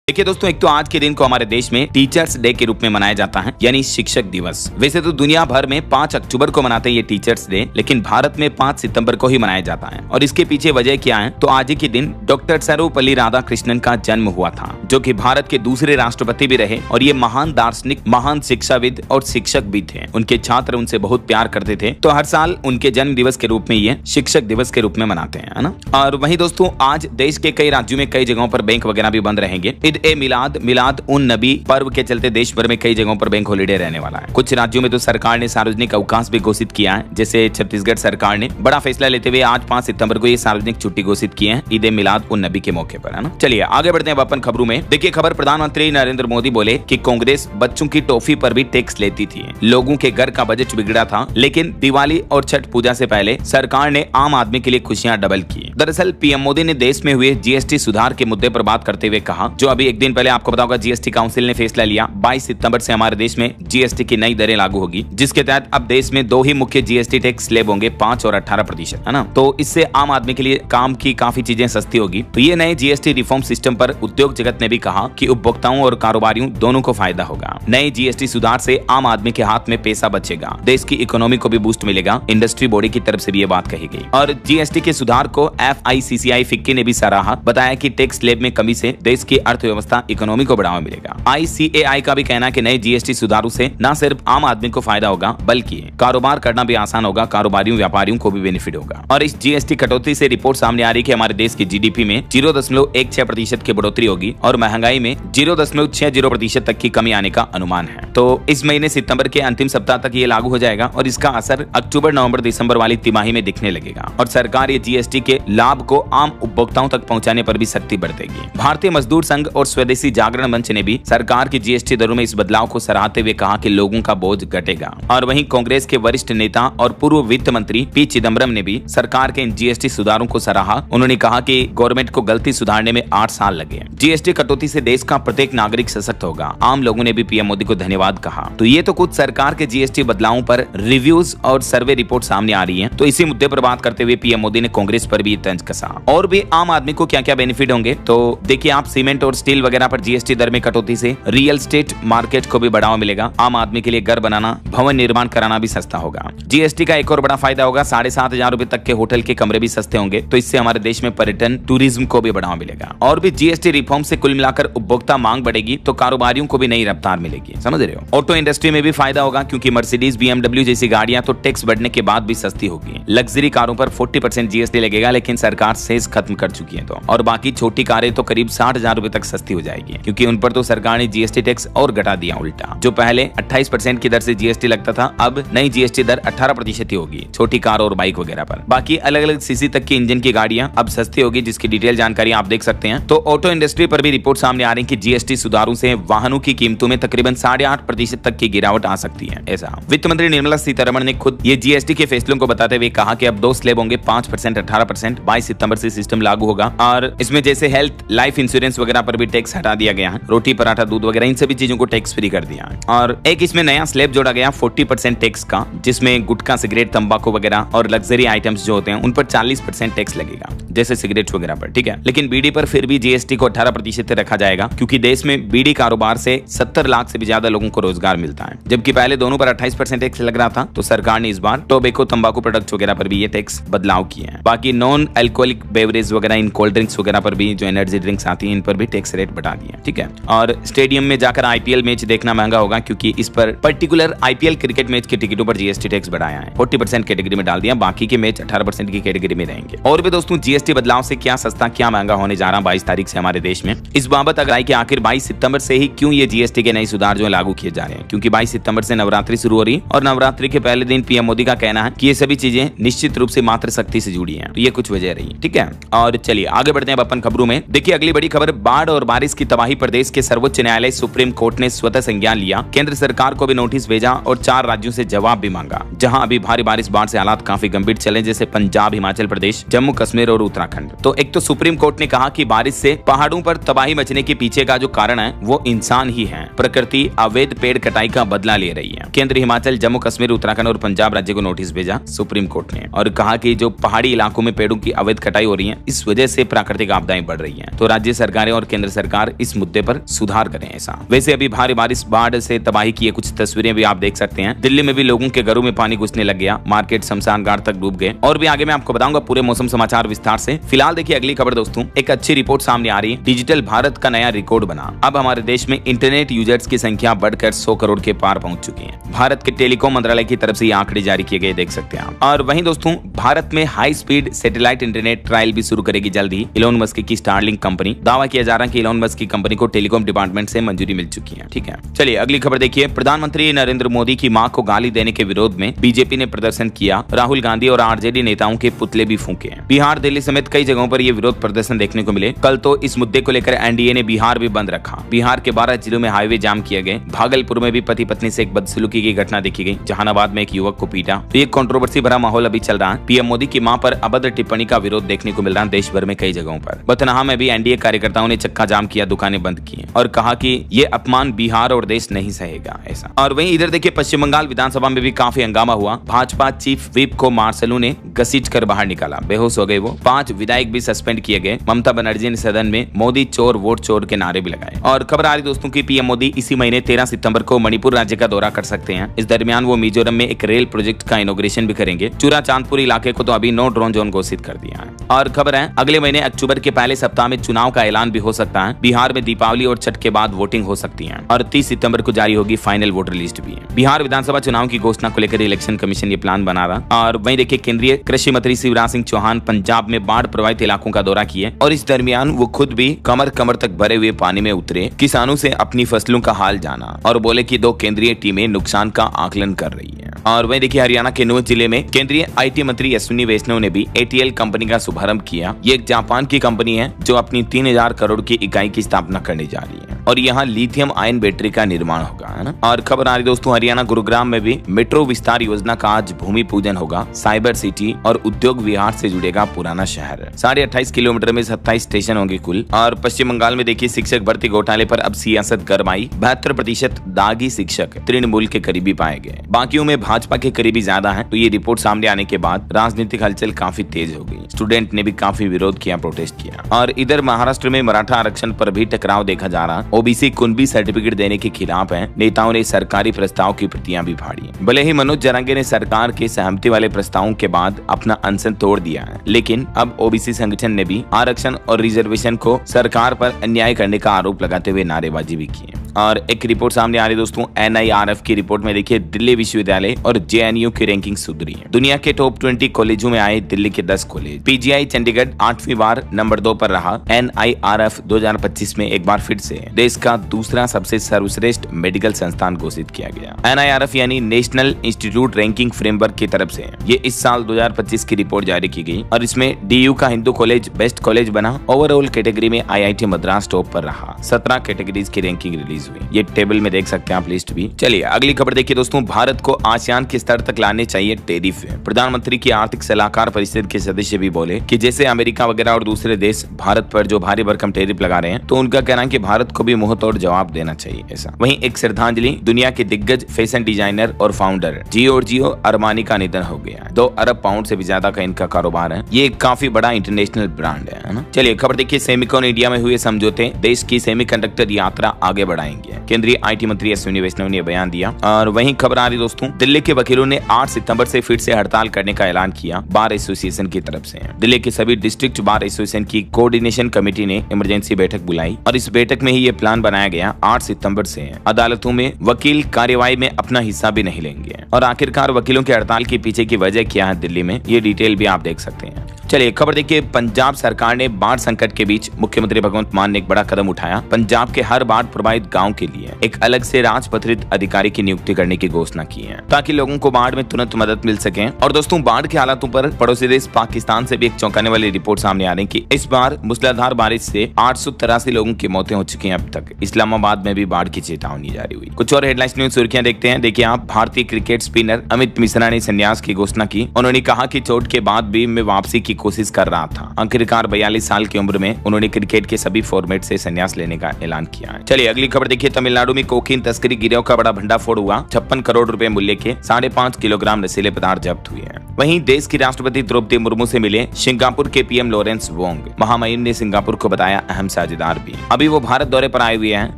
देखिए दोस्तों, एक तो आज के दिन को हमारे देश में टीचर्स डे के रूप में मनाया जाता है, यानी शिक्षक दिवस। वैसे तो दुनिया भर में 5 अक्टूबर को मनाते हैं ये टीचर्स डे, लेकिन भारत में 5 सितंबर को ही मनाया जाता है। और इसके पीछे वजह क्या है, तो आज ही के दिन डॉक्टर सर्वपल्ली राधाकृष्णन का जन्म हुआ था, जो कि भारत के दूसरे राष्ट्रपति भी रहे। और ये महान दार्शनिक, महान शिक्षाविद और शिक्षक भी थे। उनके छात्र उनसे बहुत प्यार करते थे, तो हर साल उनके जन्म दिवस के रूप में ये शिक्षक दिवस के रूप में मनाते हैं, है ना। और वहीं दोस्तों, आज देश के कई राज्यों में कई जगहों पर बैंक वगैरह भी बंद रहेंगे। मिलाद उन नबी पर्व के चलते देश भर में कई जगहों पर बैंक हॉलिडे रहने वाला है। कुछ राज्यों में तो सरकार ने सार्वजनिक अवकाश भी घोषित किया है, जैसे छत्तीसगढ़ सरकार ने बड़ा फैसला लेते हुए आज 5 सितंबर को ये सार्वजनिक छुट्टी घोषित की है, ईद मिलाद उन नबी के मौके पर, है ना। चलिए आगे बढ़ते हैं अपन खबरों में। देखिए खबर, प्रधानमंत्री नरेंद्र मोदी बोले कि कांग्रेस बच्चों की टॉफी पर भी टैक्स लेती थी। लोगों के घर का बजट बिगड़ा था, लेकिन दिवाली और छठ पूजा से पहले सरकार ने आम आदमी के लिए खुशियां डबल की। दरअसल पीएम मोदी ने देश में हुए जीएसटी सुधार के मुद्दे पर बात करते हुए कहा, जो अभी एक दिन पहले आपको पता होगा जीएसटी काउंसिल ने फैसला लिया, 22 सितंबर से हमारे देश में जीएसटी की नई दरें लागू होगी, जिसके तहत अब देश में 2 ही मुख्य जीएसटी टैक्स स्लैब होंगे, 5 और 18%, है ना। तो इससे आम आदमी के लिए काम की काफी चीजें सस्ती होगी। तो ये नए जीएसटी रिफॉर्म सिस्टम पर उद्योग जगत ने भी कहा कि उपभोक्ताओं और कारोबारियों दोनों को फायदा होगा। नए जीएसटी सुधार से आम आदमी के हाथ में पैसा बचेगा, देश की इकोनॉमी को भी बूस्ट मिलेगा। इंडस्ट्री बॉडी की तरफ से भी ये बात कही गई। और जीएसटी के सुधार को FICCI फिक्की ने भी सराहा, बताया कि टैक्स स्लैब में कमी से देश की अर्थव्यवस्था, इकोनॉमी को बढ़ावा मिलेगा। ICAI का भी कहना है कि नए जीएसटी सुधारों से न सिर्फ आम आदमी को फायदा होगा, बल्कि कारोबार करना भी आसान होगा, कारोबारियों व्यापारियों को भी बेनिफिट होगा। और इस जीएसटी कटौती से रिपोर्ट सामने आ रही है कि हमारे देश की जीडीपी में 0.16% की बढ़ोतरी होगी और महंगाई में 0.60% तक की कमी आने का अनुमान है। तो इस महीने सितंबर के अंतिम सप्ताह तक ये लागू हो जाएगा और इसका असर अक्टूबर, नवंबर, दिसंबर वाली तिमाही में दिखने लगेगा। और सरकार ये जीएसटी के लाभ को आम उपभोक्ताओं तक पहुंचाने पर भी सख्ती बरतेगी। भारतीय मजदूर संघ और स्वदेशी जागरण मंच ने भी सरकार की जीएसटी दरों में इस बदलाव को सराहते हुए कहा कि लोगों का बोझ घटेगा। और वहीं कांग्रेस के वरिष्ठ नेता और पूर्व वित्त मंत्री पी चिदम्बरम ने भी सरकार के इन जीएसटी सुधारों को सराहा। उन्होंने कहा कि गवर्नमेंट को गलती सुधारने में 8 साल लगे। जीएसटी कटौती से देश का प्रत्येक नागरिक सशक्त होगा। आम लोगों ने भी पीएम मोदी को धन्यवाद कहा। तो ये तो कुछ सरकार के जीएसटी बदलावों पर रिव्यूज और सर्वे रिपोर्ट सामने आ रही है। तो इसी मुद्दे पर बात करते हुए पीएम मोदी ने कांग्रेस पर भी तंज कसा। और भी आम आदमी को क्या क्या बेनिफिट होंगे, तो देखिए आप, सीमेंट और स्टील वगैरह पर जीएसटी दर में कटौती से रियल एस्टेट मार्केट को भी बढ़ावा मिलेगा। आम आदमी के लिए घर बनाना, भवन निर्माण कराना भी सस्ता होगा। जीएसटी का एक और बड़ा फायदा होगा, 7,500 रुपए तक के होटल के कमरे भी सस्ते होंगे। तो इससे हमारे देश में पर्यटन, टूरिज्म को भी बढ़ावा मिलेगा। और भी जीएसटी रिफॉर्म से कुल मिलाकर उपभोक्ता मांग बढ़ेगी, तो कारोबारियों को भी नई रफ्तार मिलेगी। समझ रहे हो। ऑटो इंडस्ट्री में भी फायदा होगा, क्योंकि मर्सिडीज, BMW जैसी गाड़ियां तो टैक्स बढ़ने के बाद भी सस्ती होगी। लग्जरी कारों पर 40% जीएसटी लगेगा, लेकिन सरकार सेस खत्म कर चुकी है। तो और बाकी छोटी कारें तो करीब 60,000 रुपए तक सस्ती हो जाएगी, क्योंकि उन पर तो सरकार ने जीएसटी टैक्स और घटा दिया उल्टा। जो पहले 28% की दर से जीएसटी लगता था, अब नई जीएसटी दर 18% ही होगी, छोटी कार और बाइक वगैरह पर। बाकी अलग अलग सीसी तक की इंजन की गाड़ियां अब सस्ती होगी, जिसकी डिटेल जानकारी आप देख सकते हैं। तो ऑटो इंडस्ट्री पर भी रिपोर्ट सामने आ रही है कि जीएसटी सुधारों से वाहनों की कीमतों में तकरीबन 8.5% तक की गिरावट आ सकती है। ऐसा वित्त मंत्री निर्मला सीतारमण ने खुद ये जीएसटी के फैसलों को बताते हुए कहा कि अब 2 स्लैब होंगे, 5%, 18%। 22 सितंबर से सिस्टम लागू होगा। और इसमें जैसे हेल्थ, लाइफ इंश्योरेंस वगैरह पर भी टैक्स हटा दिया गया है। रोटी, पराठा, दूध वगैरह इन सभी चीजों को टैक्स फ्री कर दिया है। और एक इसमें नया स्लैब जोड़ा गया 40% टैक्स का, जिसमें गुटखा, सिगरेट, तंबाकू वगैरह और लग्जरी आइटम्स जो होते हैं उन पर 40% टैक्स लगेगा, जैसे सिगरेट वगैरह पर, ठीक है। लेकिन बीड़ी पर फिर भी जीएसटी को 18% रखा जाएगा, क्योंकि देश में बीड़ी कारोबार से 70 लाख से भी ज्यादा लोगों को रोजगार मिलता है। जबकि पहले दोनों पर 28% टैक्स लग रहा था, तो सरकार ने इस बार टोबैको, तंबाकू प्रोडक्ट वगैरह पर भी ये टैक्स बदलाव किए हैं। बाकी नॉन अल्कोहलिक बेवरेज वगैरह, इन कोल्ड ड्रिंक्स वगैरह पर भी, जो एनर्जी ड्रिंक्स आती है, इन पर भी टैक्स रेट बढ़ा दिया, ठीक है। और स्टेडियम में जाकर आईपीएल मैच देखना महंगा होगा, क्योंकि इस पर पर्टिकुलर आईपीएल क्रिकेट मैच के टिकटों पर जीएसटी टैक्स बढ़ाया है। 40% कैटेगरी में डाल दिया, बाकी के मैच 18% की कैटेगरी में रहेंगे। और भी दोस्तों, जीएसटी बदलाव से क्या सस्ता क्या महंगा होने जा रहा है 22 तारीख से हमारे देश में, इस बाबत अगर आई कि आखिर 22 सितंबर से ही क्यों ये जीएसटी के नए सुधार जो लागू किए जा रहे हैं, क्योंकि 22 सितंबर से नवरात्रि शुरू हो रही और नवरात्रि के पहले दिन पीएम मोदी का कहना है कि ये सभी चीजें निश्चित रूप से मातृ शक्ति से जुड़ी हैं। तो ये कुछ वजह रही, ठीक है। और चलिए आगे बढ़ते हैं अपन खबरों में। देखिए अगली बड़ी खबर, बाढ़ और बारिश की तबाही पर देश के सर्वोच्च न्यायालय सुप्रीम कोर्ट ने स्वतः संज्ञान लिया। केंद्र सरकार को भी नोटिस भेजा और 4 राज्यों से जवाब भी मांगा, जहां अभी भारी बारिश, बाढ़ से हालात काफी गंभीर चले, जैसे पंजाब, हिमाचल प्रदेश, जम्मू कश्मीर और उत्तराखंड। तो एक तो सुप्रीम कोर्ट ने कहा कि बारिश से पहाड़ों पर तबाही मचने के पीछे का जो कारण है वो इंसान ही है। प्रकृति अवैध पेड़ कटाई का बदला ले रही है। केंद्र, हिमाचल, जम्मू कश्मीर, उत्तराखंड और पंजाब राज्य को नोटिस भेजा सुप्रीम कोर्ट ने और कहा कि जो पहाड़ी इलाकों में पेड़ों की अवैध कटाई हो रही है, इस वजह से प्राकृतिक आपदाएं बढ़ रही हैं। तो राज्य सरकारें और केंद्र सरकार इस मुद्दे पर सुधार करें ऐसा। वैसे अभी भारी बारिश, बाढ़ से तबाही की कुछ तस्वीरें भी आप देख सकते हैं। दिल्ली में भी लोगों के घरों में पानी घुसने लग गया, मार्केट शमशान घाट तक डूब गए। और भी आगे मैं आपको बताऊंगा पूरे मौसम समाचार विस्तार से। फिलहाल देखिए अगली खबर दोस्तों, एक अच्छी रिपोर्ट सामने आ रही है। डिजिटल भारत का नया रिकॉर्ड बना। अब हमारे देश में इंटरनेट यूजर्स की संख्या बढ़कर 100 करोड़ के पार पहुंच चुकी है। भारत के टेलीकॉम मंत्रालय की तरफ से ये आंकड़े जारी किए गए, देख सकते हैं आप। और वहीं दोस्तों, भारत में high speed satellite internet trial भी शुरू करेगी जल्द ही इलोन मस्क की स्टारलिंक कंपनी। दावा किया जा रहा है कि इलोन मस्क की कंपनी को टेलीकॉम डिपार्टमेंट से मंजूरी मिल चुकी है। ठीक है, चलिए अगली खबर देखिए। प्रधानमंत्री नरेंद्र मोदी की मां को गाली देने के विरोध में बीजेपी ने प्रदर्शन किया। राहुल गांधी और आरजेडी नेताओं के पुतले भी फूंके। बिहार, दिल्ली समेत कई जगहों पर ये विरोध प्रदर्शन देखने को मिले। कल तो इस मुद्दे को लेकर एनडीए ने बिहार भी बंद रखा। बिहार के 12 जिलों में हाईवे जाम किए गए। भागलपुर में भी पति पत्नी से एक बदसलूकी की घटना देखी गई। जहानाबाद में एक युवक को पीटा। तो ये कंट्रोवर्सी भरा माहौल अभी चल रहा है। पीएम मोदी की मां पर अभद्र टिप्पणी का विरोध देखने को मिल रहा है देश भर में कई जगहों पर। बथनाहा में भी एनडीए कार्यकर्ताओं ने चक्का जाम किया, दुकानें बंद की और कहा कि ये अपमान बिहार और देश नहीं सहेगा ऐसा। और वहीं इधर देखिए पश्चिम बंगाल विधानसभा में भी काफी हंगामा हुआ। भाजपा चीफ व्हिप को मार्शलों ने घसीट कर बाहर निकाला, बेहोश हो गए वो। 5 विधायक भी सस्पेंड किए गए। ममता बनर्जी ने सदन में मोदी चोर वोट चोर के नारे भी लगाए। और खबर आ रही दोस्तों की पीएम मोदी इसी महीने 13 सितंबर को मणिपुर राज्य का दौरा कर सकते हैं। इस दरमियान वो मिजोरम में एक रेल प्रोजेक्ट का इनॉग्रेशन भी करेंगे। चूरा चांदपुर इलाके को तो अभी नो ड्रोन जोन घोषित कर दिया है। और खबर है अगले महीने अक्टूबर के पहले सप्ताह में चुनाव का ऐलान भी हो सकता है। बिहार में दीपावली और छठ के बाद वोटिंग हो सकती है और 30 सितंबर को जारी होगी फाइनल वोटर लिस्ट भी। बिहार विधानसभा चुनाव की घोषणा को लेकर इलेक्शन कमीशन ये प्लान बना रहा। और वहीं देखिए केंद्रीय कृषि मंत्री शिवराज सिंह चौहान पंजाब में बाढ़ प्रभावित इलाकों का दौरा किए और इस दरमियान वो खुद भी कमर कमर तक भरे हुए पानी में उतरे, किसानों से अपनी फसलों का हाल जाना और बोले कि 2 केंद्रीय टीमें नुकसान का आकलन कर रही है। और वहीं देखिए हरियाणा के नूह जिले में केंद्रीय आईटी मंत्री अश्विनी वैष्णव ने भी एटीएल कंपनी का शुभारंभ किया। ये एक जापान की कंपनी है जो अपनी 3000 करोड़ की इकाई की स्थापना करने जा रही है और यहाँ लिथियम आयन बैटरी का निर्माण होगा, है ना। और खबर आ रही दोस्तों हरियाणा गुरुग्राम में भी मेट्रो विस्तार योजना का आज भूमि पूजन होगा। साइबर सिटी और उद्योग विहार से जुड़ेगा पुराना शहर। 28.5 किलोमीटर में 27 स्टेशन होंगे कुल। और पश्चिम बंगाल में देखिए शिक्षक भर्ती घोटाले पर अब सियासत गर्म आई। 72% दागी शिक्षक तृणमूल के करीबी पाए गए, बाकियों में भाजपा के करीबी ज्यादा है। तो ये रिपोर्ट सामने आने के बाद राजनीतिक हलचल काफी तेज हो गई। स्टूडेंट ने भी काफी विरोध किया, प्रोटेस्ट किया। और इधर महाराष्ट्र में मराठा आरक्षण पर भी टकराव देखा जा रहा। ओबीसी कुणबी सर्टिफिकेट देने के खिलाफ है। नेताओं ने सरकारी प्रस्ताव की प्रतियां भी फाड़ी। भले ही मनोज जरांगे ने सरकार के सहमति वाले प्रस्तावों के बाद अपना अनशन तोड़ दिया है, लेकिन अब ओबीसी संगठन ने भी आरक्षण और रिजर्वेशन को सरकार पर अन्याय करने का आरोप लगाते हुए नारेबाजी भी की है। और एक रिपोर्ट सामने आ रही दोस्तों एनआईआरएफ की रिपोर्ट में देखिए दिल्ली विश्वविद्यालय और जेएनयू की रैंकिंग सुधरी है। दुनिया के टॉप 20 कॉलेजों में आए दिल्ली के 10 कॉलेज। पीजीआई चंडीगढ़ 8वीं बार नंबर 2 पर रहा। एनआईआरएफ 2025 में एक बार फिर से देश का दूसरा सबसे सर्वश्रेष्ठ मेडिकल संस्थान घोषित किया गया। एनआईआरएफ यानी नेशनल इंस्टीट्यूट रैंकिंग फ्रेमवर्क की तरफ से ये इस साल 2025 की रिपोर्ट जारी की गई और इसमें डीयू का हिंदू कॉलेज बेस्ट कॉलेज बना। ओवरऑल कैटेगरी में आईआईटी मद्रास टॉप पर रहा। 17 कैटेगरीज की रैंकिंग रिलीज हुई। ये टेबल में देख सकते हैं आप लिस्ट भी। चलिए अगली खबर देखिए दोस्तों, भारत को आसियान के स्तर तक लाने चाहिए टैरिफ। प्रधानमंत्री की आर्थिक सलाहकार परिषद के सदस्य भी बोले कि जैसे अमेरिका वगैरह और दूसरे देश भारत पर जो भारी भरकम टैरिफ लगा रहे हैं, तो उनका कहना है कि भारत को भी मुंह तोड़ जवाब देना चाहिए ऐसा। वहीं एक श्रद्धांजलि, दुनिया के दिग्गज फैशन डिजाइनर और फाउंडर जियोर्जियो अरमानी का निधन हो गया। 2 अरब पाउंड से भी ज्यादा का इनका कारोबार है। ये एक काफी बड़ा इंटरनेशनल ब्रांड है ना। चलिए खबर देखिए, सेमिकॉन इंडिया में हुए समझौते देश की सेमीकंडक्टर यात्रा आगे बढ़ाएंगे। केंद्रीय आईटी मंत्री अश्विनी वैष्णव ने बयान दिया। और वहीं खबर आ रही दोस्तों, दिल्ली के वकीलों ने 8 सितंबर से फिर से हड़ताल करने का ऐलान किया बार एसोसिएशन की तरफ से। दिल्ली के सभी डिस्ट्रिक्ट बार एसोसिएशन की कोऑर्डिनेशन कमेटी ने इमरजेंसी बैठक बुलाई और इस बैठक में ही ये प्लान बनाया गया। 8 सितंबर से अदालतों में वकील कार्यवाही में अपना हिस्सा भी नहीं लेंगे। और आखिरकार वकीलों के हड़ताल के पीछे की वजह क्या है दिल्ली में, ये डिटेल भी आप देख सकते हैं। चलिए खबर देखिए, पंजाब सरकार ने बाढ़ संकट के बीच मुख्यमंत्री भगवंत मान ने एक बड़ा कदम उठाया। पंजाब के हर बाढ़ प्रभावित गांव के लिए एक अलग से राजपत्रित अधिकारी की नियुक्ति करने की घोषणा की है, ताकि लोगों को बाढ़ में तुरंत मदद मिल सके। और दोस्तों बाढ़ के हालातों पर पड़ोसी देश पाकिस्तान से भी एक चौंकाने वाली रिपोर्ट सामने आ रही है कि इस बार मूसलाधार बारिश से 883 लोगों की मौतें हो चुकी हैं अब तक। इस्लामाबाद में भी बाढ़ की चेतावनी जारी हुई। कुछ और हेडलाइंस न्यूज सुर्खियां देखते हैं। देखिए आप, भारतीय क्रिकेट स्पिनर अमित मिश्रा ने संन्यास की घोषणा की। उन्होंने कहा कि चोट के बाद भी मैं वापसी की कोशिश कर रहा था। आखिरकार 42 साल की उम्र में उन्होंने क्रिकेट के सभी फॉर्मेट से संन्यास लेने का ऐलान किया है। चलिए अगली खबर देखिए। तमिलनाडु में कोकीन तस्करी गिरोह का बड़ा भंडाफोड़ हुआ। 56 करोड़ रुपए मूल्य के 5.5 किलोग्राम नशीले पदार्थ जब्त हुए हैं। वहीं देश की राष्ट्रपति द्रौपदी मुर्मू से मिले सिंगापुर के पीएम लॉरेंस वोंग। महामहिम ने सिंगापुर को बताया अहम साझेदार भी। अभी वो भारत दौरे पर आए हुए हैं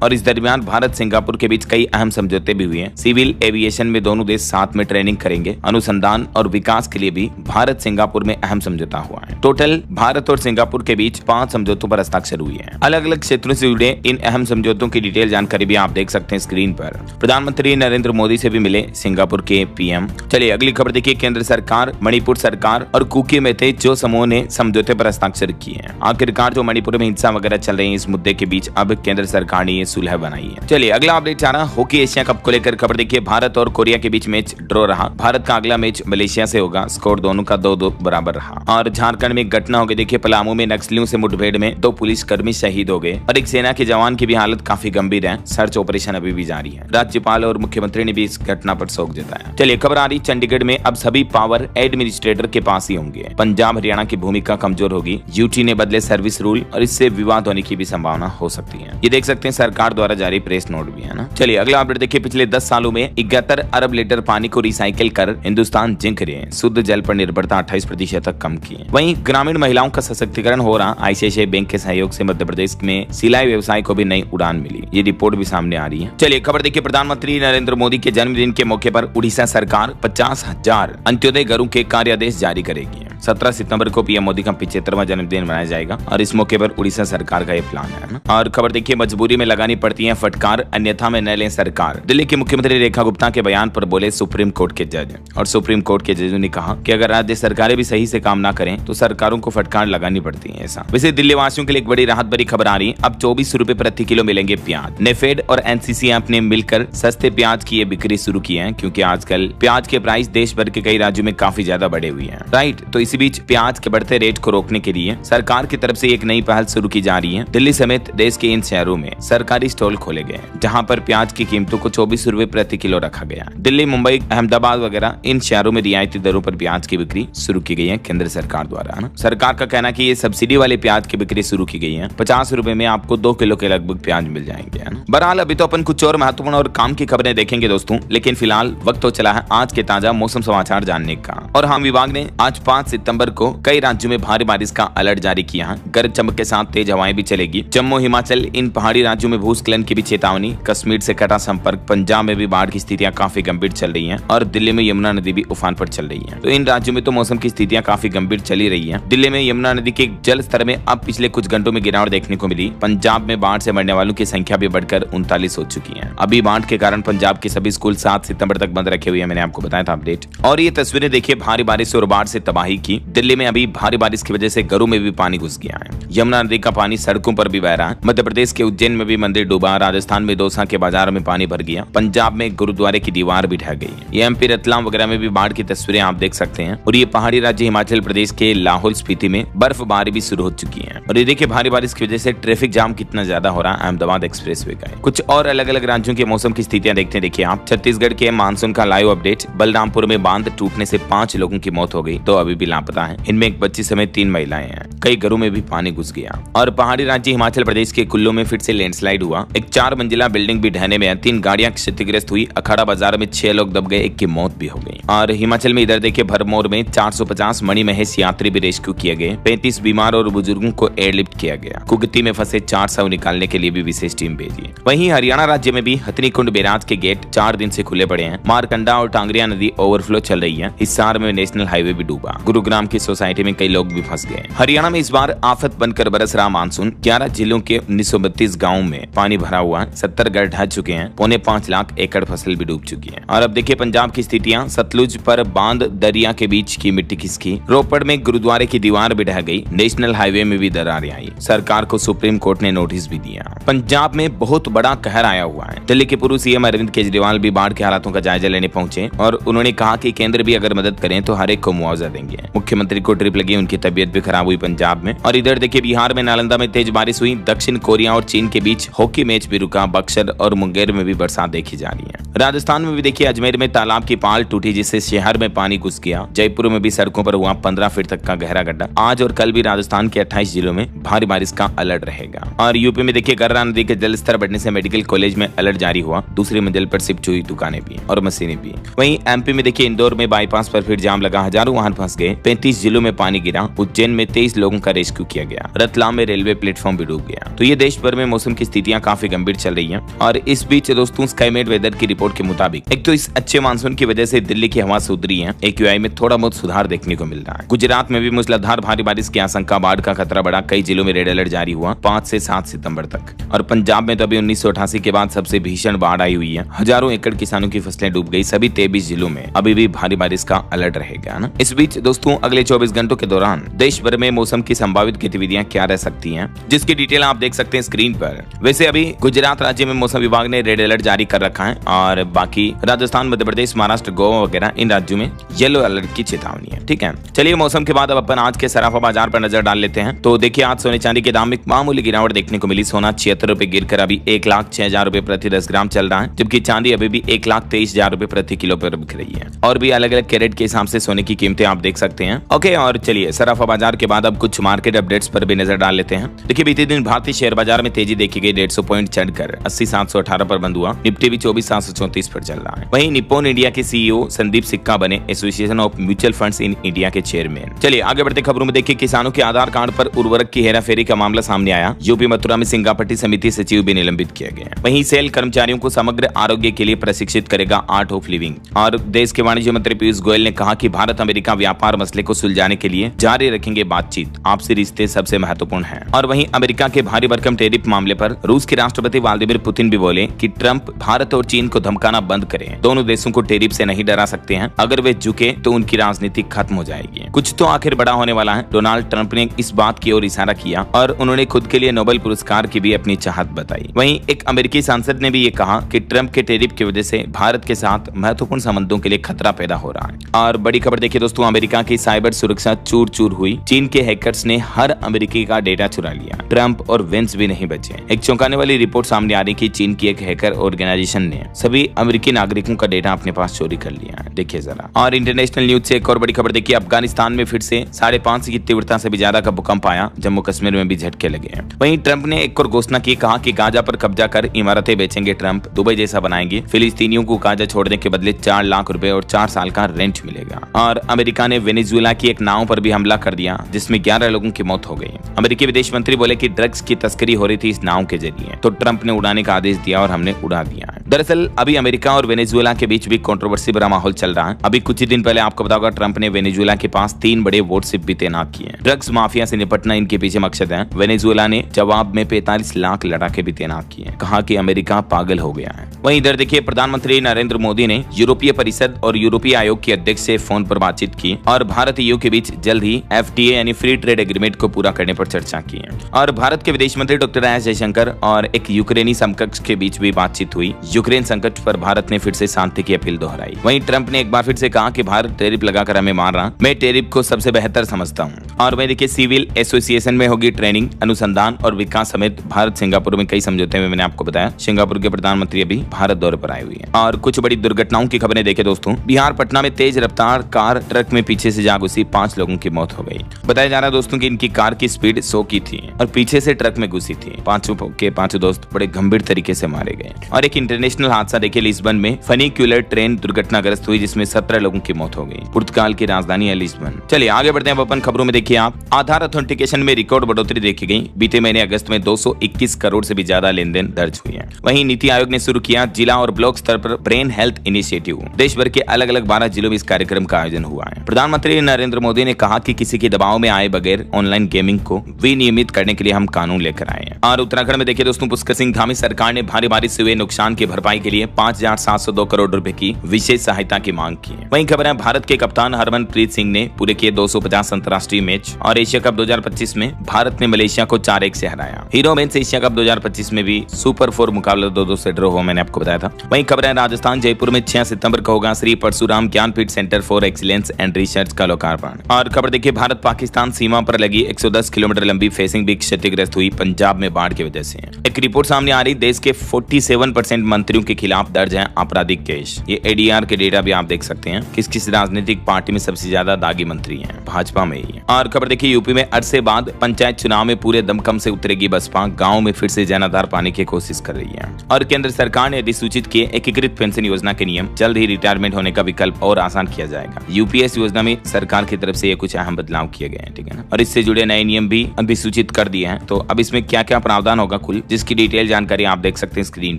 और इस दरमियान भारत सिंगापुर के बीच कई अहम समझौते भी हुए हैं। सिविल एविएशन में दोनों देश साथ में ट्रेनिंग करेंगे। अनुसंधान और विकास के लिए भी भारत सिंगापुर में अहम समझौता हुआ है। टोटल भारत और सिंगापुर के बीच 5 समझौतों पर हस्ताक्षर हुए हैं। अलग अलग क्षेत्रों से जुड़े इन अहम समझौतों की डिटेल जानकारी भी आप देख सकते हैं स्क्रीन पर। प्रधानमंत्री नरेंद्र मोदी से भी मिले सिंगापुर के पीएम। चलिए अगली खबर देखिए। केंद्र सरकार, मणिपुर सरकार और कुकी मेते जो समूह ने समझौते पर हस्ताक्षर किए हैं। आखिरकार जो मणिपुर में हिंसा वगैरह चल रही है इस मुद्दे के बीच अब केंद्र सरकार ने ये सुलह बनाई है। चलिए अगला अपडेट आ रहा हॉकी एशिया कप को लेकर खबर देखिए। भारत और कोरिया के बीच मैच ड्रॉ रहा। भारत का अगला मैच मलेशिया से होगा। स्कोर दोनों का 2-2 बराबर रहा। और झारखंड में घटना हो गई देखिए। पलामू में नक्सलियों से मुठभेड़ में 2 पुलिसकर्मी शहीद हो गए और एक सेना के जवान की भी हालत काफी गंभीर है। सर्च ऑपरेशन अभी भी जारी है। राज्यपाल और मुख्यमंत्री ने भी इस घटना पर शोक जताया। चलिए खबर आ रही चंडीगढ़ में अब सभी पावर एडमिनिस्ट्रेटर के पास ही होंगे। पंजाब हरियाणा की भूमिका कमजोर होगी। यूटी ने बदले सर्विस रूल और इससे विवाद होने की भी संभावना हो सकती है। ये देख सकते हैं सरकार द्वारा जारी प्रेस नोट भी है ना। चलिए अगला अपडेट देखिए। पिछले 10 सालों में 71 अरब लीटर पानी को रिसाइकिल कर हिंदुस्तान जिंक रहे हैं। शुद्ध जल पर निर्भरता 28% तक कम की है। वहीं ग्रामीण महिलाओं का सशक्तिकरण हो रहा। आईसीआईसीआई बैंक के सहयोग से मध्य प्रदेश में सिलाई व्यवसाय को भी नई उड़ान मिली। ये रिपोर्ट भी सामने आ रही है। चलिए खबर देखिए। प्रधानमंत्री नरेंद्र मोदी के जन्मदिन के मौके पर उड़ीसा सरकार 50,000 अंत्योदय घरों के कार्यादेश जारी करेगी। 17 सितंबर को पीएम मोदी का 75वां जन्मदिन मनाया जाएगा और इस मौके पर उड़ीसा सरकार का ये प्लान है ना। और खबर देखिए। मजबूरी में लगानी पड़ती है फटकार, अन्यथा में न लें सरकार। दिल्ली की मुख्यमंत्री रेखा गुप्ता के बयान पर बोले सुप्रीम कोर्ट के जज। और सुप्रीम कोर्ट के जजों ने कहा कि अगर राज्य सरकारें भी सही से काम ना करें तो सरकारों को फटकार लगानी पड़ती है। ऐसा वैसे दिल्ली वासियों के लिए एक बड़ी राहत भरी खबर आ रही है। अब 24 रुपए प्रति किलो मिलेंगे प्याज। नेफेड और एनसीसी ऐप ने मिलकर सस्ते प्याज की ये बिक्री शुरू की है, क्योंकि आजकल प्याज के प्राइस देश भर के कई राज्यों में काफी ज्यादा बढ़े हुए हैं। राइट, तो इसी बीच प्याज के बढ़ते रेट को रोकने के लिए सरकार की तरफ से एक नई पहल शुरू की जा रही है। दिल्ली समेत देश के इन शहरों में सरकारी स्टॉल खोले गए, जहां पर प्याज की कीमतों को 24 रुपए प्रति किलो रखा गया। दिल्ली, मुंबई, अहमदाबाद वगैरह इन शहरों में रियायती दरों पर प्याज की बिक्री शुरू की गई है केंद्र सरकार द्वारा ना। सरकार का कहना है कि ये सब्सिडी वाले प्याज की बिक्री शुरू की गई है। 50 रुपए में आपको 2 किलो के लगभग प्याज मिल जाएंगे है ना। बहरहाल अभी तो अपन कुछ और महत्वपूर्ण और काम की खबरें देखेंगे दोस्तों, लेकिन फिलहाल वक्त तो चला है आज के ताजा मौसम समाचार जानने का। और हाँ, विभाग ने आज 5 सितंबर को कई राज्यों में भारी बारिश का अलर्ट जारी किया है। गरज चमक के साथ तेज हवाएं भी चलेगी। जम्मू, हिमाचल, इन पहाड़ी राज्यों में भूस्खलन की भी चेतावनी। कश्मीर से कटा संपर्क। पंजाब में भी बाढ़ की स्थितियां काफी गंभीर चल रही हैं और दिल्ली में यमुना नदी भी उफान पर चल रही है। तो इन राज्यों में तो मौसम की स्थितियां काफी गंभीर चली रही है। दिल्ली में यमुना नदी के जल स्तर में अब पिछले कुछ घंटों में गिरावट देखने को मिली। पंजाब में बाढ़ से मरने वालों की संख्या भी बढ़कर 39 हो चुकी है। अभी बाढ़ के कारण पंजाब के सभी स्कूल 7 सितंबर तक बंद रखे हुए हैं, मैंने आपको बताया था अपडेट। और ये तस्वीरें देखिए भारी बारिश और बाढ़ से तबाही की। दिल्ली में अभी भारी बारिश की वजह से घरों में भी पानी घुस गया है। यमुना नदी का पानी सड़कों पर भी बह रहा है। मध्य प्रदेश के उज्जैन में भी मंदिर डूबा। राजस्थान में दौसा के बाजार में पानी भर गया। पंजाब में गुरुद्वारे की दीवार भी ढह गई। ये एमपी रतलाम वगैरह में भी बाढ़ की तस्वीरें आप देख सकते हैं। और ये पहाड़ी राज्य हिमाचल प्रदेश के लाहौल स्पीति में बर्फबारी भी शुरू हो चुकी है। और ये देखिए भारी बारिश की वजह से ट्रैफिक जाम कितना ज्यादा हो रहा है अहमदाबाद एक्सप्रेसवे का। कुछ और अलग अलग राज्यों के मौसम की स्थितियां देखते हैं। देखिए आप, छत्तीसगढ़ के मानसून का लाइव अपडेट। बलरामपुर में बांध टूटने से 5 लोगों की मौत हो गई, 2 अभी भी लापता है। इनमें एक बच्ची समेत 3 महिलाएं हैं। कई घरों में भी पानी घुस गया। और पहाड़ी राज्य हिमाचल प्रदेश के कुल्लू में फिर से लैंडस्लाइड हुआ। एक 4 मंजिला बिल्डिंग भी ढहने में है। 3 गाड़ियां क्षतिग्रस्त हुई। अखाड़ा बाजार में 6 लोग दब गए, 1 की मौत भी हो गई। और हिमाचल में इधर देखिए भरमौर में 450 मणिमहेश यात्री भी रेस्क्यू किए गए। 35 बीमार और बुजुर्गों को एयरलिफ्ट किया गया। कुगती में फंसे 4 शव निकालने के लिए भी विशेष टीम भेजी। वहीं हरियाणा राज्य में भी हथनीकुंड बैराज के गेट 4 दिन से खुले पड़े हैं। मारकंडा और टांगरिया नदी ओवरफ्लो चल रही है। हिसार में नेशनल हाईवे भी डूबा। गुरुग्राम की सोसाइटी में कई लोग भी फंस गए। हरियाणा में इस बार आफत बनकर बरस रहा मानसून। 11 जिलों के 1932 गाँव में पानी भरा हुआ है। 70 घर ढह चुके हैं। 5.25 लाख एकड़ फसल भी डूब चुकी है। और अब देखिए पंजाब की स्थितियां। सतलुज पर बांध दरिया के बीच की मिट्टी खिसकी। रोपड़ में गुरुद्वारे की दीवार भी ढह गई। नेशनल हाईवे में भी दरारें आई। सरकार को सुप्रीम कोर्ट ने नोटिस भी दिया। पंजाब में बहुत बड़ा कहर आया हुआ है। दिल्ली के पूर्व सीएम अरविंद केजरीवाल भी बाढ़ के हालातों का जायजा लेने पहुंचे और उन्होंने कहा कि केंद्र भी अगर मदद करें तो हर एक को मुआवजा देंगे। मुख्यमंत्री को ट्रिप लगी, उनकी तबीयत भी खराब हुई पंजाब में। और इधर देखिए बिहार में नालंदा में तेज बारिश हुई, दक्षिण कोरिया और चीन के बीच हॉकी मैच भी रुका, बक्सर और मुंगेर में भी बरसात देखी जा रही है। राजस्थान में भी देखिए अजमेर में तालाब की पाल टूटी जिससे शहर में पानी घुस गया। जयपुर में भी सड़कों पर हुआ 15 फीट तक का गहरा गड्ढा। आज और कल भी राजस्थान के 28 जिलों में भारी बारिश का अलर्ट रहेगा। और यूपी में देखिए गर्रा नदी के जलस्तर बढ़ने से मेडिकल कॉलेज में अलर्ट जारी हुआ, दूसरी मंजिल पर शिफ्ट हुई दुकानें भी और मशीनें भी। वहीं एमपी में देखिए इंदौर में बाईपास पर फिर जाम लगा, हजारों वाहन फंस गए, 35 जिलों में पानी गिरा, उज्जैन में 23 लोगों का रेस्क्यू किया गया, रतलाम में रेलवे प्लेटफॉर्म भी डूब गया। तो ये देश भर में मौसम की स्थितियां काफी गंभीर चल रही हैं। और इस बीच दोस्तों स्काईमेट वेदर की रिपोर्ट के मुताबिक एक तो इस अच्छे मानसून की वजह से दिल्ली की हवा सुधरी है, AQI में थोड़ा बहुत सुधार देखने को मिल रहा है। गुजरात में भी मूसलाधार भारी बारिश की आशंका, बाढ़ का खतरा बढ़ा, कई जिलों में रेड अलर्ट जारी हुआ 5 से 7 सितंबर तक। और पंजाब में तो अभी 1988 के बाद सबसे भीषण बाढ़ आई हुई है, हजारों एकड़ किसानों की फसलें डूब गई। सभी 23 जिलों में अभी भी भारी बारिश का अलर्ट रहेगा ना। इस बीच दोस्तों अगले 24 घंटों के दौरान देश भर में मौसम की संभावित गतिविधियां क्या रह सकती हैं, जिसकी डिटेल आप देख सकते हैं स्क्रीन पर। वैसे अभी गुजरात राज्य में मौसम विभाग ने रेड अलर्ट जारी कर रखा है और बाकी राजस्थान, मध्य प्रदेश, महाराष्ट्र, गोवा वगैरह इन राज्यों में येलो अलर्ट की चेतावनी है। ठीक है, चलिए मौसम के बाद अब अपन आज के सराफा बाजार पर नजर डाल लेते हैं। तो देखिए आज सोने चांदी के दाम में मामूली गिरावट देखने को मिली। सोना 76 रुपए गिरकर अभी 1,06,000 रुपए प्रति 10 ग्राम चल रहा है, जबकि चांदी अभी भी 1,23,000 रुपए प्रति किलो पर बिक रही है। और भी अलग अलग कैरेट के हिसाब से सोने की कीमतें आप देख सकते हैं। ओके, और चलिए सराफा बाजार के बाद अब कुछ मार्केट अपडेट्स पर भी नजर डाल लेते हैं। देखिए बीते दिन भारतीय शेयर बाजार में तेजी देखी गई, 150 पॉइंट चढ़कर 80,718 पर बंद हुआ। निफ्टी भी 24,734 पर चल रहा है। वहीं निप्पॉन इंडिया के CEO संदीप सिक्का बने association of mutual funds in India के चेयरमैन। चलिए आगे बढ़ते खबरों में देखिए किसानों के आधार कार्ड पर उर्वरक की हेराफेरी का मामला सामने आया। यूपी मथुरा में सिंगापट्टी समिति सचिव भी निलंबित किया गया। वहीं सेल कर्मचारियों को समग्र आरोग्य के लिए प्रशिक्षित करेगा आर्ट ऑफ लिविंग। और देश के वाणिज्य मंत्री पीयूष गोयल ने कहा कि भारत अमेरिका व्यापार मसले को सुलझाने के लिए जारी रखेंगे बातचीत, आपसी रिश्ते सबसे महत्वपूर्ण हैं। और वहीं अमेरिका के भारी भरकम टैरिफ मामले पर रूस के राष्ट्रपति व्लादिमीर पुतिन भी बोले कि ट्रंप भारत और चीन को धमकाना बंद करें, दोनों देशों को टैरिफ से नहीं डरा सकते हैं, अगर वे झुके तो उनकी राजनीति खत्म हो जाएगी। कुछ तो आखिर बड़ा होने वाला है। डोनाल्ड ट्रंप ने इस बात की ओर इशारा किया और उन्होंने खुद के लिए नोबेल पुरस्कार की भी अपनी चाहत बताई। वहीं एक अमेरिकी सांसद ने भी ये कहा कि ट्रंप के टैरिफ की वजह से भारत के साथ महत्वपूर्ण संबंधों के लिए खतरा पैदा हो रहा है। और बड़ी खबर देखिए दोस्तों, अमेरिका की साइबर सुरक्षा चूर चूर हुई। चीन के हैकर्स ने हर अमेरिकी का डेटा चुरा लिया, ट्रंप और वेंस भी नहीं बचे। एक चौंकाने वाली रिपोर्ट सामने आ रही कि चीन की एक हैकर ऑर्गेनाइजेशन ने सभी अमेरिकी नागरिकों का डेटा अपने पास चोरी कर लिया है। देखिए जरा। और इंटरनेशनल न्यूज से एक और बड़ी खबर देखिए, अफगानिस्तान में फिर से 5.5 की तीव्रता से भी ज्यादा का भूकंप आया, जम्मू कश्मीर में भी झटके लगे हैं। वहीं ट्रंप ने एक और घोषणा की, कहा कि गाजा पर कब्जा कर इमारतें बेचेंगे ट्रंप, दुबई जैसा बनाएंगे, फिलिस्तीनियों को गाजा छोड़ने के बदले 4 लाख रुपए और 4 साल का रेंट मिलेगा। और अमेरिका ने वेनेजुएला की एक नाव पर भी हमला कर दिया जिसमें 11 लोगों की मौत हो गई। अमेरिकी विदेश मंत्री बोले कि ड्रग्स की तस्करी हो रही थी इस नाव के जरिए, तो ट्रंप ने उड़ाने का आदेश दिया और हमने उड़ा दिया है। दरअसल अभी अमेरिका और वेनेजुएला के बीच भी कंट्रोवर्सी भरा माहौल चल रहा है। अभी कुछ ही दिन पहले आपको बताऊंगा ट्रंप ने वेनेजुएला के पास 3 बड़े वॉरशिप भी तैनात किए। ड्रग्स माफिया से निपटना इनके पीछे मकसद है। वेनेजुएला ने जवाब में 45 लाख लड़ाके भी तैनात किए, कहा कि अमेरिका पागल हो गया है। वहीं इधर देखिए प्रधानमंत्री नरेंद्र मोदी ने यूरोपीय परिषद और यूरोपीय आयोग के अध्यक्ष से फोन पर बातचीत की और भारत EU के बीच जल्द ही FTA यानी फ्री ट्रेड एग्रीमेंट को पूरा करने पर चर्चा की है। और भारत के विदेश मंत्री डॉक्टर एस जयशंकर और एक यूक्रेनी समकक्ष के बीच भी बातचीत हुई। यूक्रेन संकट पर भारत ने फिर से शांति की अपील दोहराई। वहीं ट्रंप ने एक बार फिर से कहा कि भारत टैरिफ लगाकर हमें मार रहा, मैं टैरिफ को सबसे बेहतर समझता हूँ। और वहीं देखिए सिविल एसोसिएशन में होगी ट्रेनिंग, अनुसंधान और विकास समेत भारत सिंगापुर में कई समझौते में। मैंने आपको बताया सिंगापुर के प्रधानमंत्री अभी भारत दौरे पर आए हुए हैं। और कुछ बड़ी दुर्घटनाओं की खबरें देखे दोस्तों, बिहार पटना में तेज रफ्तार कार ट्रक में पीछे से जा घुसी, 5 लोगों की मौत हो गई। बताया जा रहा है दोस्तों कि इनकी कार की स्पीड 100 की थी और पीछे से ट्रक में घुसी थी। 5 दोस्त बड़े गंभीर तरीके से मारे गए। और एक इंटरनेशनल हादसा देखिए, लिस्बन में फनीक्यूलर ट्रेन दुर्घटनाग्रस्त हुई जिसमें 17 लोगों की मौत हो गई। पुर्तगाल की राजधानी है लिस्बन। चलिए आगे बढ़ते हैं अपन खबरों में। देखिए आप, आधार ऑथेंटिकेशन में रिकॉर्ड बढ़ोतरी देखी गई। बीते महीने अगस्त में 221 करोड़ से भी ज्यादा लेन देन दर्ज हुए हैं। वहीं नीति आयोग ने शुरू किया जिला और ब्लॉक स्तर पर ब्रेन हेल्थ इनिशिएटिव। देश भर के अलग अलग 12 जिलों में इस कार्यक्रम का आयोजन हुआ है। प्रधानमंत्री नरेंद्र मोदी ने कहा कि किसी के दबाव में आए बगैर ऑनलाइन गेमिंग को विनियमित करने के लिए हम कानून लेकर आए हैं। और उत्तराखंड में देखिए दोस्तों, पुष्कर सिंह धामी सरकार ने भारी बारिश से हुए नुकसान की भरपाई के लिए 5,702 करोड़ रुपए की विशेष सहायता की मांग की है। वहीं खबर है, भारत के कप्तान हरमनप्रीत सिंह ने पूरे किए 250 अंतर्राष्ट्रीय मैच। और एशिया कप 2025 में भारत ने मलेशिया को 4-1 से हराया। हीरो मेंस एशिया कप 2025 में भी सुपर 4 मुकाबला 2-2 से ड्रॉ हुआ। मैंने आपको बताया था। वहीं खबर है राजस्थान जयपुर में 6 सितंबर को होगा Shri Parshuram Gyanpeeth centre for excellence and research का लोकार्पण। और खबर देखिए भारत पाकिस्तान सीमा पर लगी 110 किलोमीटर लंबी फेसिंग भी क्षतिग्रस्त हुई पंजाब में बाढ़ की वजह से। एक रिपोर्ट सामने आ रही, देश के 47% मंत्रियों के खिलाफ दर्ज है आपराधिक केस। ये एडीआर के डेटा भी आप देख सकते हैं। किस किस राजनीतिक पार्टी में सबसे ज्यादा दागी मंत्री हैं? भाजपा में ही है। और खबर देखिए यूपी में अरसे बाद पंचायत चुनाव में पूरे दमखम से उतरेगी बसपा, गाँव में फिर से जनाधार पाने की कोशिश कर रही है। और केंद्र सरकार ने अधिसूचित किए एकीकृत पेंशन योजना के नियम, जल्द ही रिटायरमेंट होने का विकल्प और आसान किया जाएगा। यूपीएस योजना में सरकार की तरफ से ये कुछ अहम बदलाव किए गए हैं, ठीक है ना। और इससे जुड़े नए नियम भी अधिसूचित कर दिए हैं। तो अब इसमें क्या क्या प्रावधान होगा कुल, जिसकी डिटेल जानकारी आप देख सकते हैं स्क्रीन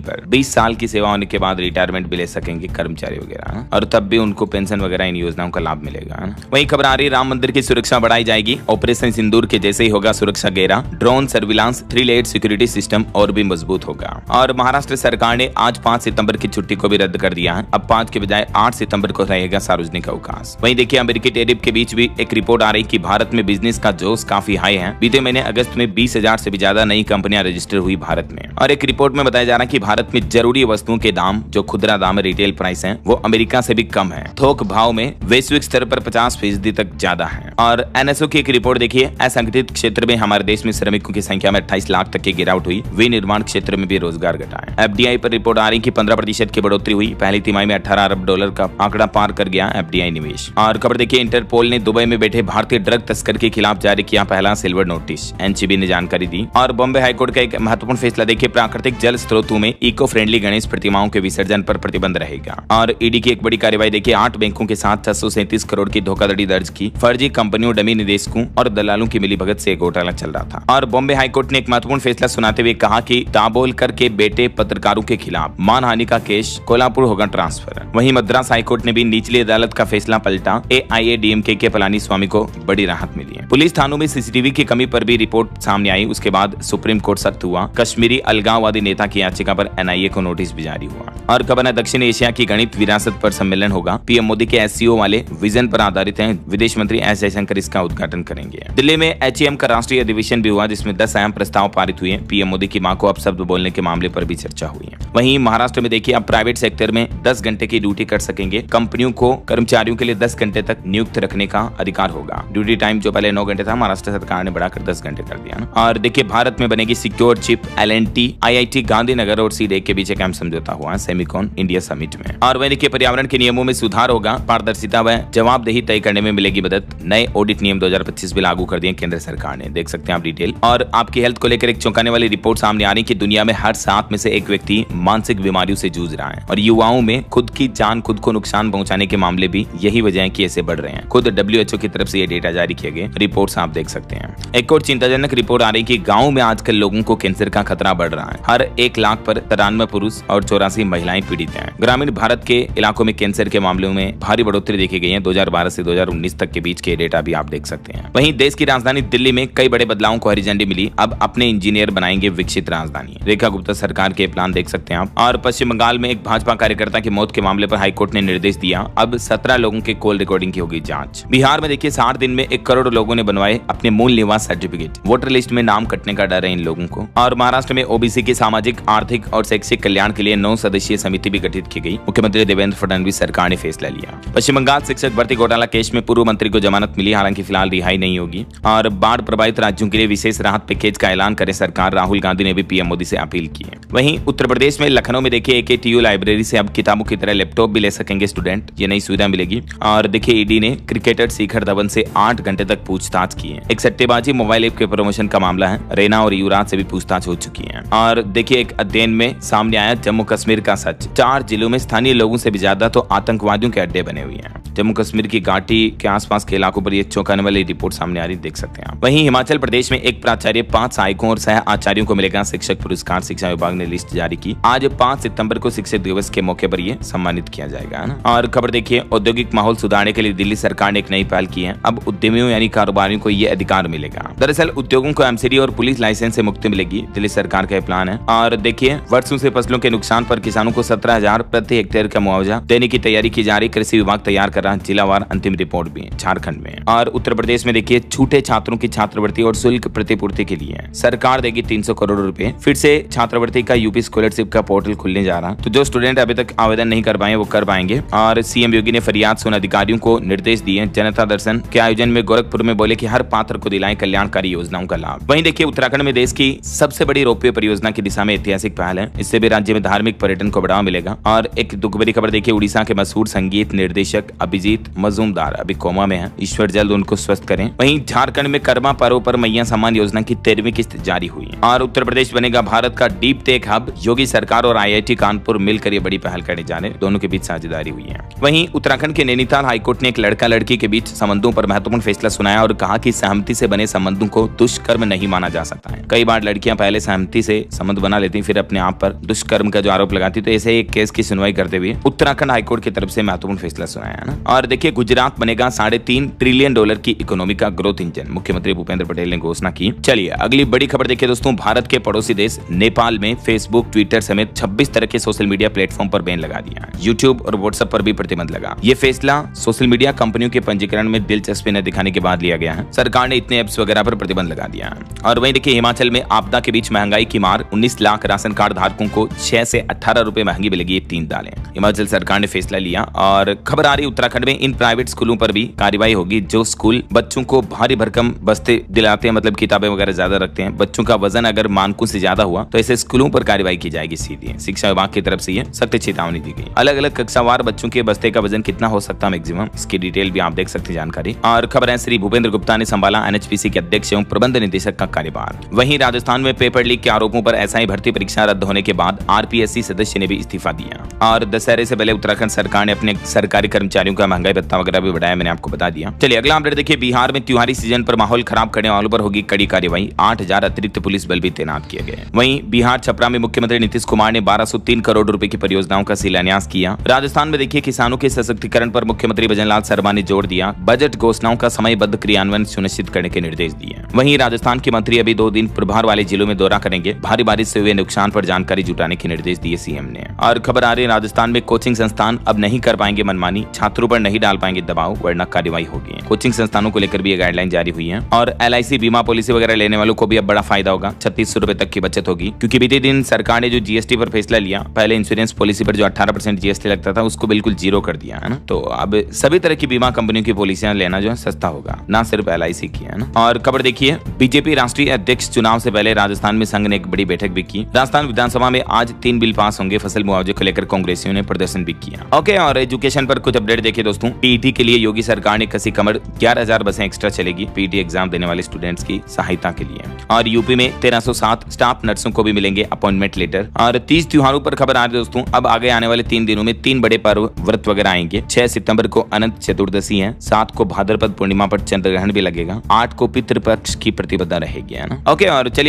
पर। 20 साल की सेवा होने के बाद रिटायरमेंट भी ले सकेंगे कर्मचारी वगैरह, और तब भी उनको पेंशन वगैरह इन योजनाओं का लाभ मिलेगा। वहीं खबर आ रही, राम मंदिर की सुरक्षा बढ़ाई जाएगी। ऑपरेशन सिंदूर के जैसे ही होगा सुरक्षा घेरा, drone surveillance, 3 layer security system और भी मजबूत होगा। और महाराष्ट्र सरकार ने आज 5 सितंबर की छुट्टी को भी रद्द कर दिया है। अब 5 के बजाय 8 सितंबर को रहेगा सार्वजनिक अवकाश। वहीं देखिए अमेरिकी टैरिफ के बीच भी एक रिपोर्ट आ रही कि भारत में बिजनेस का जोश काफी हाई है। बीते महीने अगस्त में 20,000 से भी ज्यादा नई कंपनियां रजिस्टर हुई भारत में। और एक रिपोर्ट में बताया जा रहा है कि भारत में जरूरी वस्तुओं के दाम, जो खुदरा दाम रिटेल प्राइस है, वो अमेरिका से भी कम है। थोक भाव में वैश्विक स्तर पर 50% तक ज्यादा है। और एनएसओ की एक रिपोर्ट देखिए, असंगठित क्षेत्र में हमारे देश में श्रमिकों की संख्या में 28 लाख तक की गिरावट हुई। विनिर्माण क्षेत्र में भी रोजगार घटा है। एफडीआई पर रिपोर्ट आ रही कि 15% की बढ़ोतरी हुई। पहली तिमाही में 18 अरब डॉलर का आंकड़ा पार कर गया एफडीआई निवेश। और खबर देखिए इंटरपोल ने दुबई में बैठे भारतीय ड्रग तस्कर के खिलाफ जारी किया पहला सिल्वर नोटिस, एनसीबी ने जानकारी दी। और बॉम्बे हाईकोर्ट का एक महत्वपूर्ण फैसला देखिए, प्राकृतिक जल स्रोतों में इको फ्रेंडली गणेश प्रतिमाओं के विसर्जन पर प्रतिबंध रहेगा। और ईडी की एक बड़ी कार्रवाई देखिए, 8 बैंकों के साथ 637 करोड़ की धोखाधड़ी दर्ज की। फर्जी कंपनियों, डमी निदेशकों और दलालों की मिलीभगत से घोटाला चल रहा था। और बॉम्बे हाईकोर्ट ने एक महत्वपूर्ण फैसला सुनाते हुए कहा कि दाभोलकर के बेटे पत्रकारों के खिलाफ मानहानि का केस कोल्हापुर होगा ट्रांसफर। वहीं मद्रास हाईकोर्ट ने भी निचली अदालत का फैसला पलटा। एआईएडीएमके के पलानीस्वामी को बड़ी राहत मिली है। पुलिस थानों में सीसीटीवी की कमी पर भी रिपोर्ट सामने आई। उसके बाद सुप्रीम कोर्ट सख्त हुआ। कश्मीरी अलगाववादी नेता की याचिका पर एनआईए को नोटिस भी जारी हुआ। और खबर है दक्षिण एशिया की गणित विरासत पर सम्मेलन होगा। पीएम मोदी के एससीओ वाले विजन पर आधारित है। विदेश मंत्री एस जयशंकर इसका उद्घाटन करेंगे। दिल्ली में एचएम का राष्ट्रीय अधिवेशन भी हुआ, जिसमें 10 अहम प्रस्ताव पारित हुए। पीएम मोदी की मां को अपशब्द बोलने के मामले पर भी चर्चा हुई है। वहीं महाराष्ट्र में देखिए अब प्राइवेट सेक्टर में 10 घंटे की ड्यूटी कर सकेंगे। कंपनियों को कर्मचारियों के लिए 10 घंटे तक नियुक्त रखने का अधिकार होगा। ड्यूटी टाइम जो पहले 9 घंटे था, महाराष्ट्र सरकार ने बढ़ाकर 10 घंटे कर दिया। और देखिए भारत में बनेगी secure chip. L and T, IIT Gandhinagar और सीडेक के बीच एक अहम समझौता हुआ सेमिकॉन इंडिया समिट में। और वहीं देखिए पर्यावरण के नियमों में सुधार होगा। पारदर्शिता व जवाबदेही तय करने में मिलेगी मदद। नए ऑडिट नियम 2025 भी लागू कर दिए केंद्र सरकार ने, देख सकते हैं आप डिटेल। और आपकी हेल्थ को लेकर एक चौंकाने वाली रिपोर्ट सामने आ रही कि दुनिया में हर 7 में से एक व्यक्ति मानसिक बीमारियों से जूझ रहा है। और युवाओं में खुद की जान, खुद को नुकसान पहुंचाने के मामले भी यही वजह है कि ऐसे बढ़ रहे हैं। खुद डब्ल्यूएचओ की तरफ से ये डेटा जारी किए गए रिपोर्ट्स आप देख सकते हैं। एक और चिंताजनक रिपोर्ट आ रही कि गाँव में आजकल लोगों को कैंसर का खतरा बढ़ रहा है। हर 1 लाख पर 93 पुरुष और 84 महिलाएं पीड़ित हैं। ग्रामीण भारत के इलाकों में कैंसर के मामलों में भारी बढ़ोतरी देखी गई है। 2012 से 2019 तक के बीच के डेटा भी आप देख सकते हैं। वहीं देश की राजधानी दिल्ली में कई बड़े बदलावों को हरी झंडी मिली। अब अपने इंजीनियर बनाएंगे विकसित राजधानी। रेखा गुप्ता सरकार के प्लान देख सकते हैं आप। और पश्चिम बंगाल में एक भाजपा कार्यकर्ता की मौत के मामले पर हाईकोर्ट ने निर्देश दिया। अब 17 लोगों के कॉल रिकॉर्डिंग की होगी जांच। बिहार में देखिए 60 दिन में 1 करोड़ लोगों ने बनवाए अपने मूल निवास सर्टिफिकेट। वोटर लिस्ट में नाम कटने का डर है इन लोगों को। और महाराष्ट्र में ओबीसी के सामाजिक, आर्थिक और शैक्षिक कल्याण के लिए 9 सदस्यीय समिति भी गठित की गई। मुख्यमंत्री देवेंद्र फडणवीस सरकार ने फैसला लिया। पश्चिम बंगाल शिक्षक भर्ती घोटाला केस में पूर्व मंत्री को जमानत मिली, हालांकि फिलहाल रिहाई नहीं होगी। और बाढ़ प्रभावित राज्यों के लिए विशेष राहत पैकेज का ऐलान करे सरकार, राहुल गांधी ने भी पीएम मोदी से अपील की है। वहीं उत्तर प्रदेश में लखनऊ में देखिए एकेटीयू लाइब्रेरी से अब किताबों की तरह लैपटॉप भी ले सकेंगे स्टूडेंट। ये नई सुविधा मिलेगी। और देखिए ईडी ने क्रिकेटर शिखर धवन से 8 घंटे तक पूछताछ की है। एक सट्टेबाजी मोबाइल ऐप के प्रमोशन का मामला है। रैना और युवराज से भी पूछताछ हो चुकी है। और देखिए एक अध्ययन में सामने आया जम्मू कश्मीर का सच। 4 जिलों में स्थानीय लोगों से भी ज्यादा तो आतंकवादियों के अड्डे बने हुए हैं। जम्मू कश्मीर की घाटी के आसपास के इलाकों पर ये चौंकाने वाली रिपोर्ट सामने आ रही, देख सकते हैं आप। वहीं हिमाचल प्रदेश में एक प्राचार्य, 5 सहायकों और सह आचार्यों को मिलेगा शिक्षक पुरस्कार। शिक्षा विभाग ने लिस्ट जारी की। आज 5 सितंबर को शिक्षक दिवस के मौके पर ये सम्मानित किया जाएगा ना। और खबर देखिए औद्योगिक माहौल सुधारने के लिए दिल्ली सरकार ने एक नई पहल की है। अब उद्यमियों यानी कारोबारियों को ये अधिकार मिलेगा। दरअसल उद्योगों को एमसीडी और पुलिस लाइसेंस से मुक्ति मिलेगी, दिल्ली सरकार का प्लान है। और देखिए वर्षों से फसलों के नुकसान पर किसानों को 17,000 प्रति हेक्टेयर का मुआवजा देने की तैयारी की जा रही। कृषि विभाग तैयार कर कर रहा जिलावार अंतिम रिपोर्ट भी है झारखंड में। और उत्तर प्रदेश में देखिए छूटे छात्रों की छात्रवृत्ति और शुल्क प्रतिपूर्ति के लिए सरकार देगी 300 करोड़ रुपए। फिर से छात्रवृत्ति का यूपी स्कॉलरशिप का पोर्टल खुलने जा रहा, तो जो स्टूडेंट अभी तक आवेदन नहीं कर पाए वो कर पाएंगे। और सीएम योगी ने फरियाद सुन अधिकारियों को निर्देश दिए। जनता दर्शन के आयोजन में गोरखपुर में बोले कि हर पात्र को दिलाएं कल्याणकारी योजनाओं का लाभ। वहीं देखिए उत्तराखंड में देश की सबसे बड़ी रोपवे परियोजना की दिशा में ऐतिहासिक पहल है। इससे भी राज्य में धार्मिक पर्यटन को बढ़ावा मिलेगा। और एक दुख भरी खबर देखिए, उड़ीसा के मशहूर संगीत निर्देशक अभिजीत मजूमदार अभी कोमा में है, ईश्वर जल्द उनको स्वस्थ करें। वहीं झारखंड में कर्मा पर्व पर मैया सम्मान योजना की 13वीं किस्त जारी हुई है। और उत्तर प्रदेश बनेगा भारत का डीप टेक हब। योगी सरकार और आईआईटी कानपुर मिलकर ये बड़ी पहल करने जा रहे हैं, दोनों के बीच साझेदारी हुई है। वहीं उत्तराखंड के नैनीताल हाईकोर्ट ने एक लड़का लड़की के बीच संबंधों पर महत्वपूर्ण फैसला सुनाया और कहा कि सहमति से बने संबंधों को दुष्कर्म नहीं माना जा सकता है। कई बार लड़कियां पहले सहमति से संबंध बना लेती, फिर अपने आप पर दुष्कर्म का जो आरोप लगाती, तो ऐसे एक केस की सुनवाई करते हुए उत्तराखंड हाईकोर्ट की तरफ से महत्वपूर्ण फैसला सुनाया है ना। और देखिए गुजरात बनेगा $3.5 ट्रिलियन की इकोनॉमी का ग्रोथ इंजन, मुख्यमंत्री भूपेंद्र पटेल ने घोषणा की। चलिए अगली बड़ी खबर देखिए दोस्तों, भारत के पड़ोसी देश नेपाल में फेसबुक, ट्विटर समेत 26 तरह के सोशल मीडिया प्लेटफॉर्म पर बैन लगा दिया है। यूट्यूब और व्हाट्सएप पर भी प्रतिबंध लगा। ये फैसला सोशल मीडिया कंपनियों के पंजीकरण में दिलचस्पी न दिखाने के बाद लिया गया है। सरकार ने इतने ऐप्स वगैरह पर प्रतिबंध लगा दिया है। और वहीं देखिए हिमाचल में आपदा के बीच महंगाई की मार, 19 लाख राशन कार्ड धारकों को 6 से 18 रुपए महंगी मिलेगी 3 दालें। हिमाचल सरकार ने फैसला लिया। और खबर आ रही उत्तराखंड में इन प्राइवेट स्कूलों पर भी कार्रवाई होगी जो स्कूल बच्चों को भारी भरकम बस्ते दिलाते हैं, मतलब किताबें वगैरह ज्यादा रखते हैं। बच्चों का वजन अगर मानकों से ज्यादा हुआ तो ऐसे स्कूलों पर कार्रवाई की जाएगी सीधी। शिक्षा विभाग की तरफ से ये सख्त चेतावनी दी गई। अलग अलग कक्षावार बच्चों के बस्ते का वजन कितना हो सकता है मैक्सिमम, इसकी डिटेल भी आप देख सकते हैं जानकारी। और खबर है श्री भूपेंद्र गुप्ता ने संभाला एनएचपीसी के अध्यक्ष एवं प्रबंध निदेशक का कार्यभार। वहीं राजस्थान में पेपर लीक के आरोपों पर एसआई भर्ती परीक्षा रद्द होने के बाद आरपीएससी सदस्य ने भी इस्तीफा दिया। और दशहरे से पहले उत्तराखंड सरकार ने अपने सरकारी कर्मचारियों का महंगाई भत्ता वगैरह भी बढ़ाया, मैंने आपको बता दिया। चलिए अगला अपडेट देखिए, बिहार में त्योहारी सीजन पर माहौल खराब करने वालों पर होगी कड़ी कार्रवाई। 8000 अतिरिक्त पुलिस बल भी तैनात किए गए। वहीं बिहार छपरा में मुख्यमंत्री नीतीश कुमार ने 1203 करोड़ रुपए की परियोजनाओं का शिलान्यास किया। राजस्थान में देखिए किसानों के सशक्तिकरण पर मुख्यमंत्री भजनलाल शर्मा ने जोर दिया। बजट घोषणाओं का समयबद्ध क्रियान्वयन सुनिश्चित करने के निर्देश दिए। वहीं राजस्थान के मंत्री अभी 2 दिन प्रभार वाले जिलों में दौरा करेंगे। भारी बारिश से हुए नुकसान पर जानकारी जुटाने के निर्देश दिए सीएम ने। और खबर आ रही है राजस्थान में कोचिंग संस्थान अब नहीं कर पाएंगे मनमानी, छात्रों पर नहीं डाल पाएंगे दबाव वरना कार्रवाई होगी। कोचिंग संस्थानों को लेकर भी ये गाइडलाइन जारी हुई है। और एलआईसी बीमा पॉलिसी वगैरह लेने वालों को भी अब बड़ा फायदा होगा, 3600 रुपए तक की बचत होगी। क्योंकि बीते दिन सरकार ने जो जीएसटी पर फैसला लिया, पहले इंश्योरेंस पॉलिसी पर जो 18% जीएसटी लगता था उसको बिल्कुल 0 कर दिया है ना। तो अब सभी तरह की बीमा कंपनियों की पॉलिसियां लेना जो है सस्ता होगा, ना सिर्फ एलआईसी की है ना। और खबर देखिए, बीजेपी राष्ट्रीय अध्यक्ष चुनाव से पहले राजस्थान में संघ ने एक बड़ी बैठक भी की। राजस्थान विधानसभा में आज 3 बिल पास होंगे। फसल मुआवजे को लेकर कांग्रेसियों ने प्रदर्शन भी किया। ओके, और एजुकेशन पर कुछ अपडेट देखिए दोस्तों, पीईटी के लिए योगी सरकार ने कसी कमर, 11000 बसें एक्स्ट्रा चलेगी पीईटी एग्जाम देने वाले स्टूडेंट्स की सहायता के लिए। और यूपी में 1307 स्टाफ नर्सों को भी मिलेंगे अपॉइंटमेंट लेटर। और 30 त्योहारों पर खबर आ रही है दोस्तों, अब आगे आने वाले 3 दिनों में 3 बड़े पर्व व्रत वगैरह आएंगे। 6 सितंबर को अनंत चतुर्दशी है, 7 को भाद्रपद पूर्णिमा पर चंद्र ग्रहण भी लगेगा, 8 को पितृपक्ष की प्रतिपदा रहेगी, है ना। ओके, और चलिए